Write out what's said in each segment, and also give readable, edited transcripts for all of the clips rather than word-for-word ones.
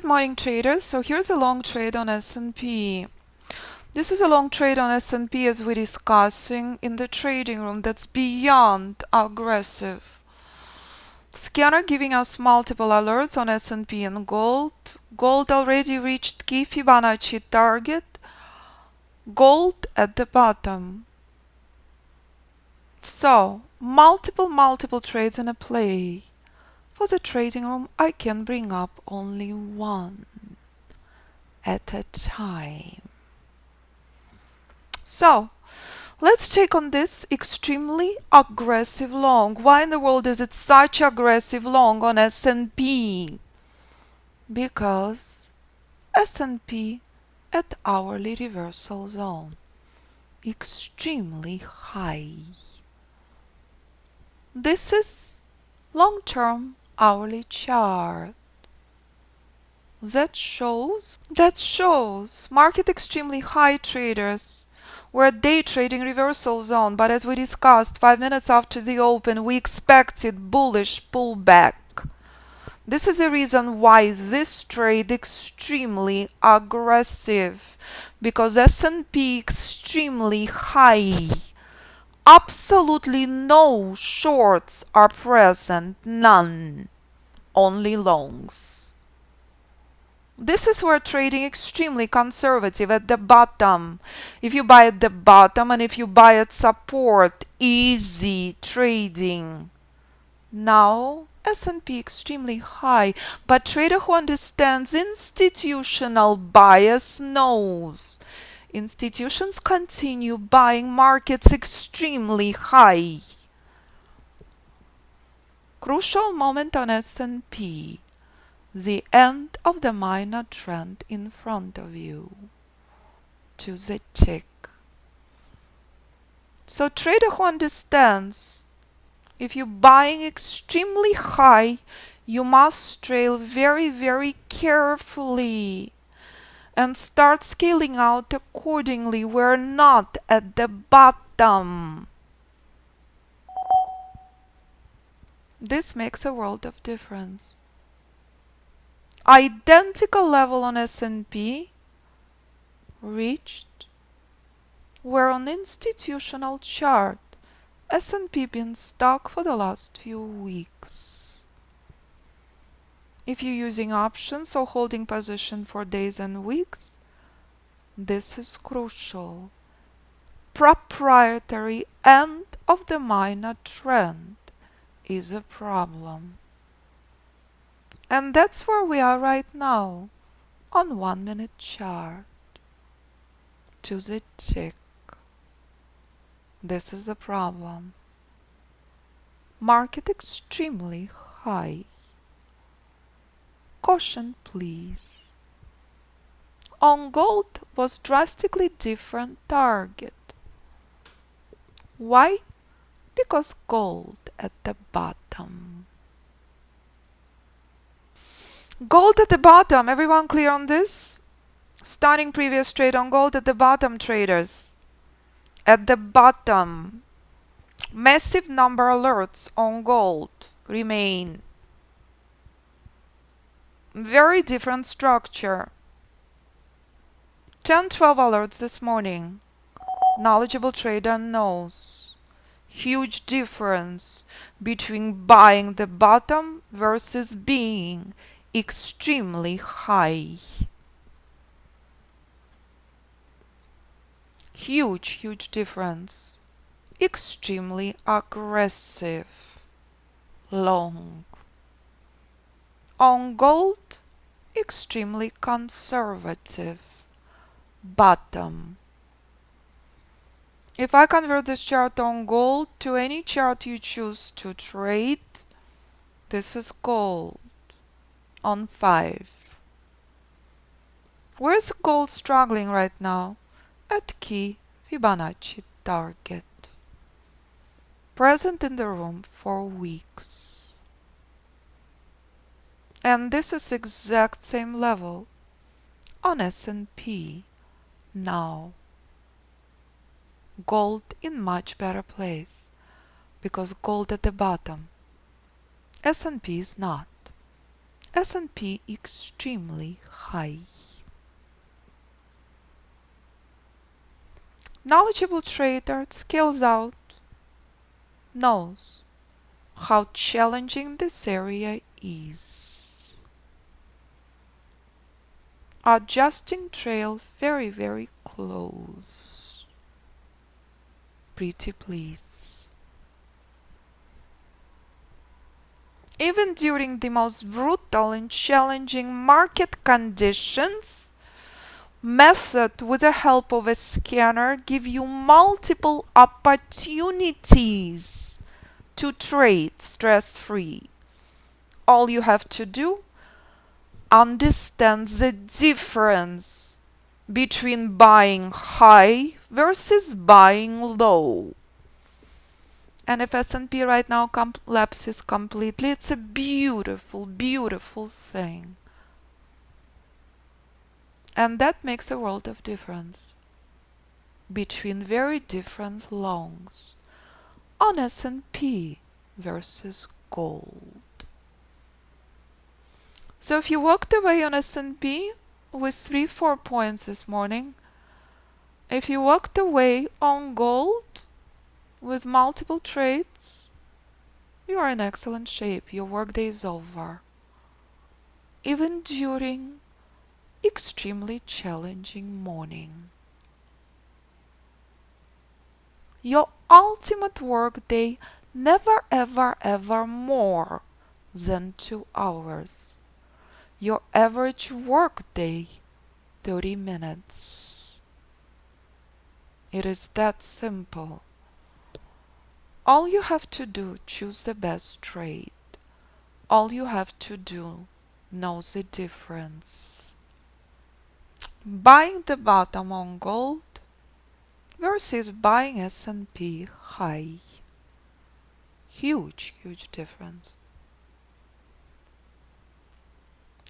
morning, traders. So here's a long trade on S&P. This is a long trade on S&P as we're discussing in the trading room that's beyond aggressive. Scanner giving us multiple alerts on S&P and gold. Gold already reached key Fibonacci target. Gold at the bottom. So multiple trades in a play. For the trading room, I can bring up only one at a time. So let's take on this extremely aggressive long. Why in the world is it such aggressive long on S&P? Because S&P at hourly reversal zone, extremely high. This is long-term hourly chart. That shows market extremely high, traders. We're at day trading reversal zone, but as we discussed 5 minutes after the open, we expected bullish pullback. This is the reason why this trade extremely aggressive, because S&P extremely high. Absolutely no shorts are present, none, only longs. This is where trading extremely conservative at the bottom. If you buy at the bottom and if you buy at support, easy trading. Now S&P extremely high, but trader who understands institutional bias knows institutions continue buying markets extremely high. Crucial moment on S&P. The end of the minor trend in front of you to the tick. So trader who understands, if you're buying extremely high, you must trail very carefully and start scaling out accordingly. We're not at the bottom. This makes a world of difference. Identical level on S&P reached, where on institutional chart S&P been stuck for the last few weeks. If you're using options or holding position for days and weeks, this is crucial. Proprietary end of the minor trend is a problem. And that's where we are right now on 1 minute chart. To the tick. This is the problem. Market extremely high. Caution please. On gold was drastically different target. Why? Because gold at the bottom. Gold at the bottom. Everyone clear on this? Starting previous trade on gold at the bottom, traders. At the bottom. Massive number alerts on gold remain. Very different structure. 10-12 alerts this morning. Knowledgeable trader knows. Huge difference between buying the bottom versus being extremely high. Huge difference. Extremely aggressive. Long. On gold, extremely conservative. Bottom. If I convert this chart on gold to any chart you choose to trade, this is gold on 5. Where's gold struggling right now? At key Fibonacci target. Present in the room for weeks. And this is exact same level on S&P now. Gold in much better place because gold at the bottom. S&P is not. S&P extremely high. Knowledgeable trader scales out knows how challenging this area is. Adjusting trail very close. Pretty please. Even during the most brutal and challenging market conditions, method with the help of a scanner give you multiple opportunities to trade stress-free. All you have to do, understand the difference between buying high versus buying low. And if S&P right now collapses completely, it's a beautiful thing. And that makes a world of difference between very different longs on S&P versus gold. So if you walked away on S&P with 3-4 points this morning, if you walked away on gold with multiple trades, you are in excellent shape. Your workday is over. Even during extremely challenging morning. Your ultimate workday never ever more than 2 hours. Your average workday 30 minutes. It is that simple. All you have to do, choose the best trade. All you have to do, know the difference. Buying the bottom on gold versus buying S&P high. Huge difference.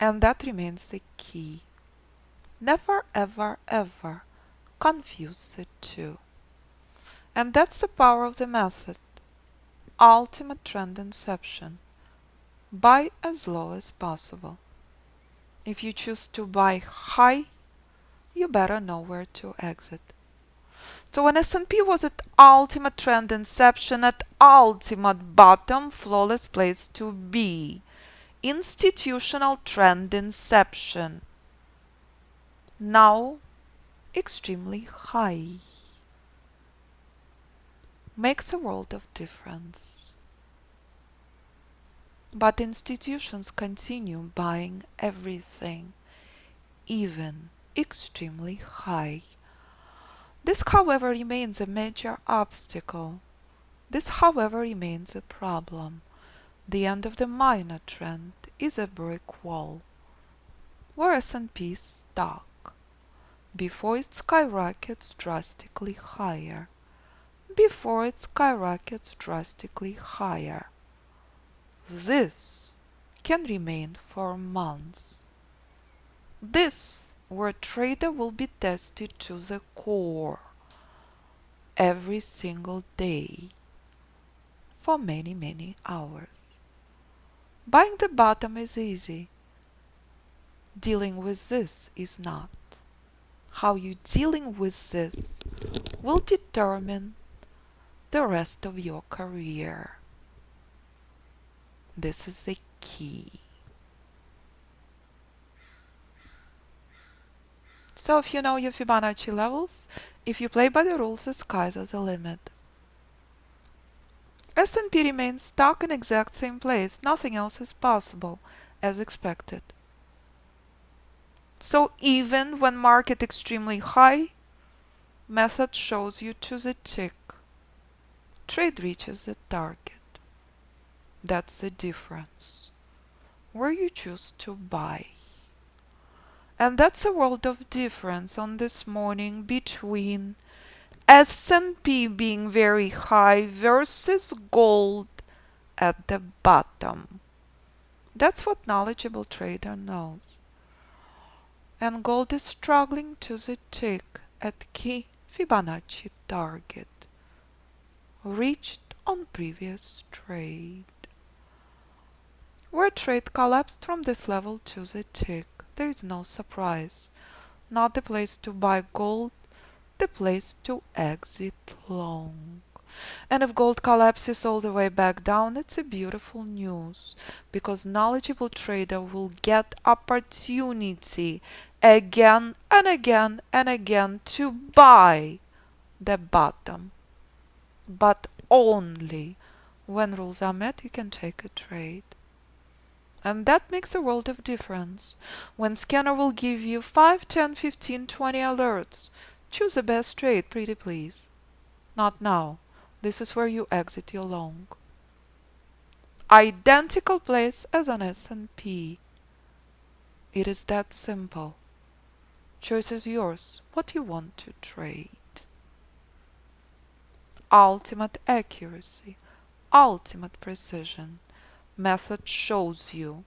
And that remains the key. Never ever confuse the two. And that's the power of the method. Ultimate trend inception. Buy as low as possible. If you choose to buy high, you better know where to exit. So when S&P was at ultimate trend inception, at ultimate bottom, flawless place to be. Institutional trend inception. Now extremely high. Makes a world of difference. But institutions continue buying everything, even extremely high. This, however, remains a major obstacle. This, however, remains a problem. The end of the minor trend is a brick wall, where S&P is stuck before it skyrockets drastically higher. Before it skyrockets drastically higher. This can remain for months. This, where trader will be tested to the core every single day for many hours. Buying the bottom is easy. Dealing with this is not. How you dealing with this will determine the rest of your career. This is the key. So if you know your Fibonacci levels, if you play by the rules, the sky's the limit. S&P remains stuck in exact same place. Nothing else is possible, as expected. So even when market extremely high, method shows you to the tick. Trade reaches the target. That's the difference. Where you choose to buy. And that's a world of difference on this morning between S&P being very high versus gold at the bottom. That's what knowledgeable trader knows. And gold is struggling to the tick at key Fibonacci target reached on previous trade. Where trade collapsed from this level to the tick. There is no surprise. Not the place to buy gold, the place to exit long. And if gold collapses all the way back down, it's a beautiful news, because knowledgeable trader will get opportunity again and again and again to buy the bottom. But only when rules are met, you can take a trade. And that makes a world of difference. When scanner will give you 5, 10, 15, 20 alerts, choose the best trade, pretty please. Not now. This is where you exit your long. Identical place as on S&P. It is that simple. Choice is yours. What you want to trade. Ultimate accuracy. Ultimate precision. Method shows you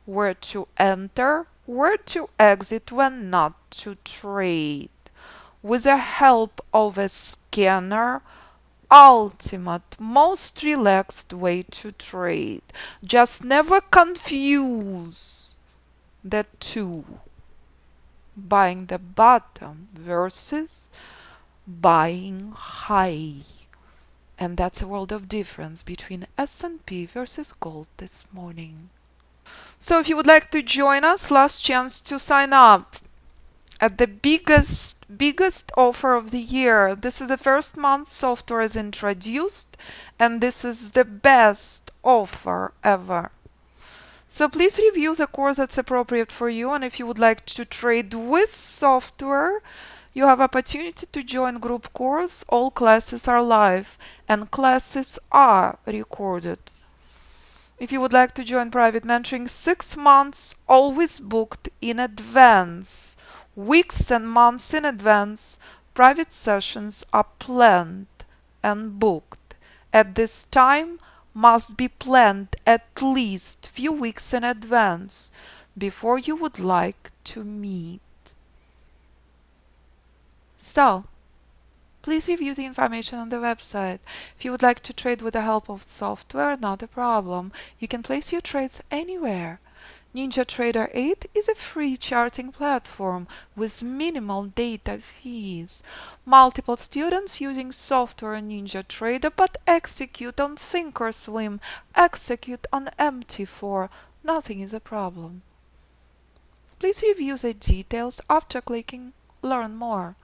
where to enter, where to exit when not to trade. With the help of a scanner, ultimate, most relaxed way to trade. Just never confuse the two. Buying the bottom versus buying high. And that's a world of difference between S&P versus gold this morning. So if you would like to join us, last chance to sign up at the biggest offer of the year. This is the first month software is introduced, and this is the best offer ever. So please review the course that's appropriate for you, and if you would like to trade with software, you have opportunity to join group course. All classes are live and classes are recorded. If you would like to join private mentoring, 6 months always booked in advance. Weeks and months in advance, private sessions are planned and booked. At this time, must be planned at least few weeks in advance before you would like to meet. So, please review the information on the website. If you would like to trade with the help of software, not a problem. You can place your trades anywhere. NinjaTrader 8 is a free charting platform with minimal data fees. Multiple students using software on NinjaTrader but execute on Thinkorswim, execute on MT4. Nothing is a problem. Please review the details after clicking Learn More.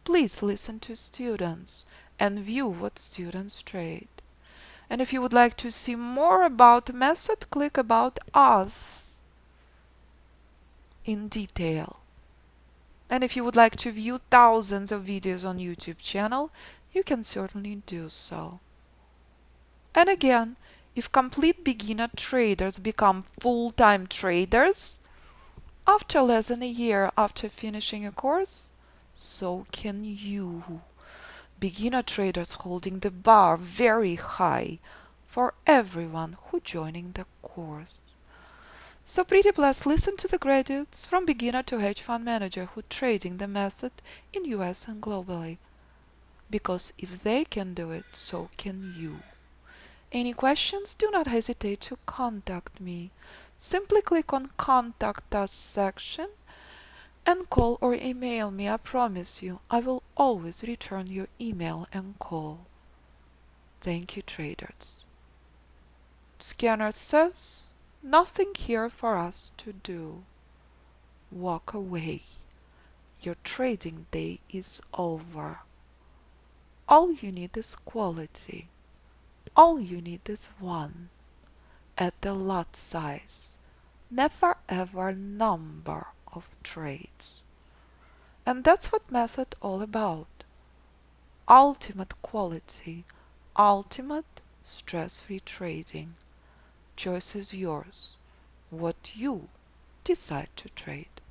Please listen to students and view what students trade. And if you would like to see more about method, click About Us in detail. And if you would like to view thousands of videos on YouTube channel, you can certainly do so. And again, if complete beginner traders become full-time traders after less than a year after finishing a course, so can you. Beginner traders holding the bar very high for everyone who joining the course. So pretty please listen to the graduates from beginner to hedge fund manager who trading the method in US and globally. Because if they can do it, so can you. Any questions? Do not hesitate to contact me. Simply click on Contact Us section and call or email me. I promise you, I will always return your email and call. Thank you, traders. Scanner says, nothing here for us to do. Walk away. Your trading day is over. All you need is quality. All you need is one. At the lot size. Never ever number of trades. And that's what method all about. Ultimate quality, ultimate stress-free trading. Choice is yours. What you decide to trade.